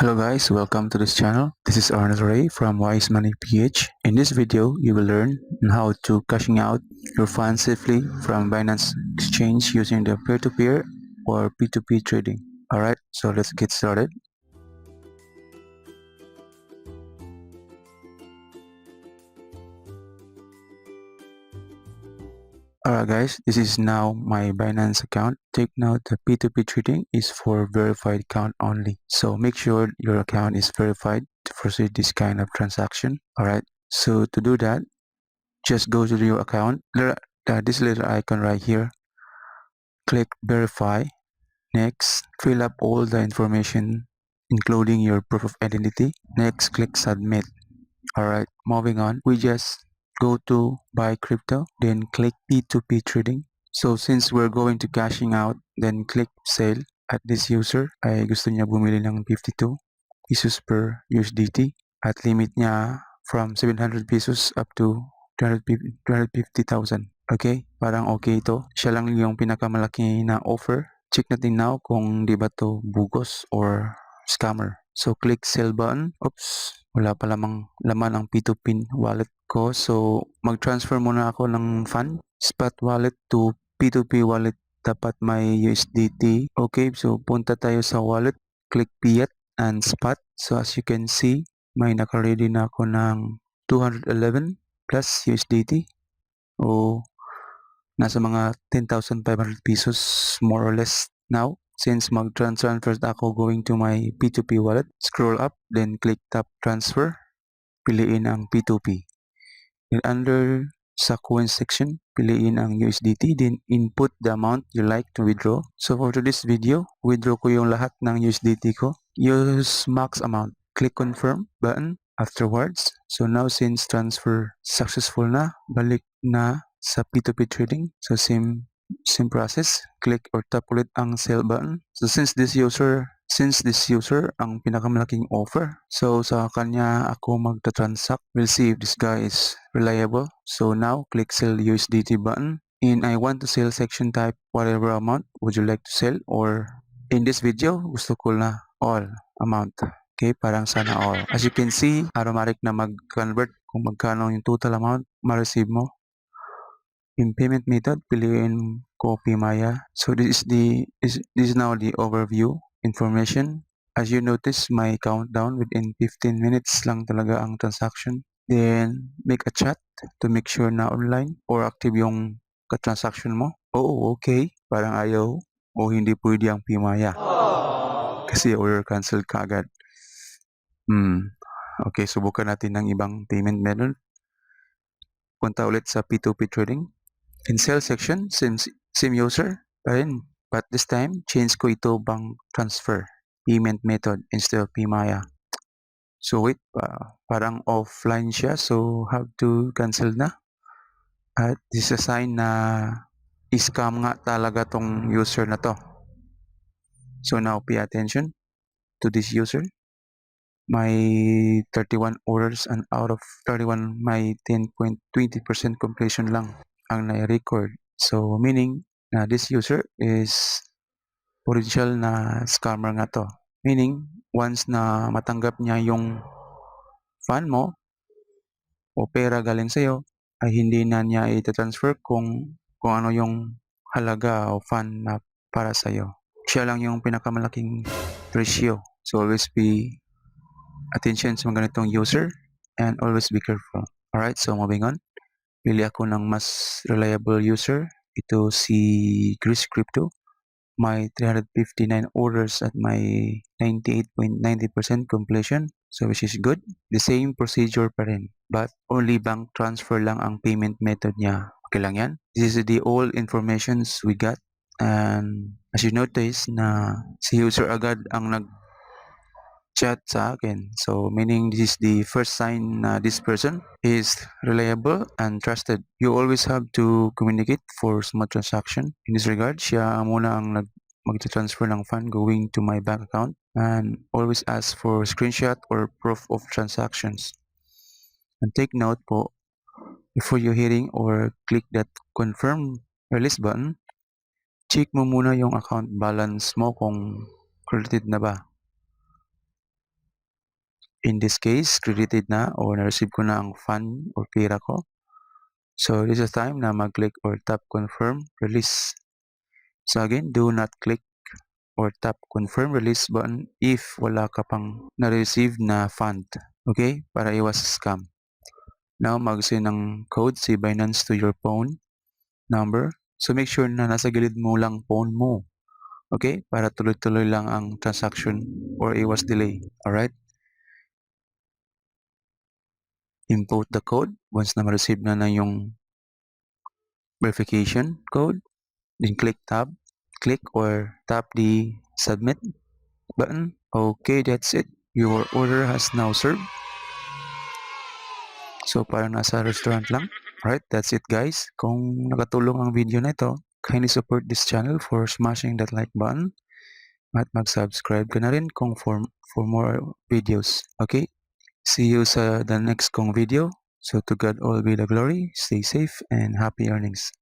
Hello guys, welcome to this channel. This is Arnold Ray from Wise Money PH. In this video, you will learn on how to cashing out your funds safely from Binance Exchange using the peer-to-peer or P2P trading. Alright, so let's get started. Alright guys, this is now my Binance account. Take note the P2P trading is for verified account only. So make sure your account is verified to proceed this kind of transaction. Alright, so to do that, just go to your account, this little icon right here, click verify. Next, fill up all the information including your proof of identity. Next, click submit. Alright, moving on, we just go to buy crypto, then click P2P trading. So since we're going to cashing out, then click sell. At this user ay gusto niya bumili ng 52 pesos per USDT at limit niya from 700 pesos up to 250,000. Okay, parang okay ito. Siya lang yung pinakamalaki na offer. Check natin now kung di ba to bugos or scammer. So click sell button. Oops, wala pa lamang laman ang P2P wallet ko. So mag-transfer muna ako ng fund. Spot wallet to P2P wallet. Dapat may USDT. Okay, so punta tayo sa wallet. Click fiat and spot. So as you can see, may naka-ready na ako ng 211 plus USDT o nasa mga 10,500 pesos more or less now. Since mag-transfer ako going to my P2P wallet, scroll up, then click tap transfer, piliin ang P2P. Then under sa coins section, piliin ang USDT, then input the amount you like to withdraw. So for today's video, withdraw ko yung lahat ng USDT ko. Use max amount. Click confirm button afterwards. So now since transfer successful na, balik na sa P2P trading. So same process. Click or tap ulit ang sell button. So since this user ang pinakamalaking offer, so sa kanya ako magta-transact. We'll see if this guy is reliable. So now click sell USDT button. In I want to sell section, type whatever amount would you like to sell, or in this video gusto ko na all amount. Okay, parang sana all. As you can see, automatic na mag-convert kung magkano yung total amount ma-receive mo. In payment method, piliin ko Maya. So this is now the overview information. As you notice, my countdown within 15 minutes lang talaga ang transaction. Then make a chat to make sure na online or active yung transaction mo. Oo, okay. Parang ayaw o hindi pwede ang Maya. Kasi order cancel ka agad. Okay, subukan natin ng ibang payment method. Punta ulit sa P2P trading. In sell section, same user pa rin. But this time, change ko ito bank transfer payment method instead of Maya. So wait, parang offline siya, so have to cancel na. At this is a sign na scam nga talaga tong user na to. So now pay attention to this user. My 31 orders and out of 31, my 10.20% completion lang ang na-record. So meaning na this user is potential na scammer nga to. Meaning once na matanggap niya yung fund mo o pera galing sa'yo, ay hindi na niya i-transfer kung ano yung halaga o fund na para sa'yo. Siya lang yung pinakamalaking ratio. So always be attention sa mga ganitong user and always be careful. Alright, so moving on. Pili ako ng mas reliable user. Ito si Chris Crypto. My 359 orders at my 98.90% completion. So which is good. The same procedure pa rin. But only bank transfer lang ang payment method niya. Okay lang yan. This is the all informations we got. And as you notice na si user agad ang chat sa akin. So meaning this is the first sign na this person is reliable and trusted. You always have to communicate for smooth transaction. In this regard, siya muna ang mag-transfer ng fund going to my bank account, and always ask for screenshot or proof of transactions. And take note po, before you hitting or click that confirm release button, check mo muna yung account balance mo kung credited na ba. In this case, credited na o na-receive ko na ang fund or pera ko. So this is time na mag-click or tap confirm release. So again, do not click or tap confirm release button if wala ka pang na-receive na fund. Okay? Para iwas scam. Now, mag-send ng code si Binance to your phone number. So make sure na nasa gilid mo lang phone mo. Okay? Para tuloy-tuloy lang ang transaction or iwas delay. Alright? Input the code once na ma-receive na yung verification code. Then click or tap the submit button. Okay, that's it. Your order has now served. So parang nasa restaurant lang. Alright, that's it guys. Kung nakatulong ang video na ito, kindly support this channel for smashing that like button. At mag-subscribe ka na rin kung for more videos. Okay? See you sa the next kong video. So to God all be the glory. Stay safe and happy earnings.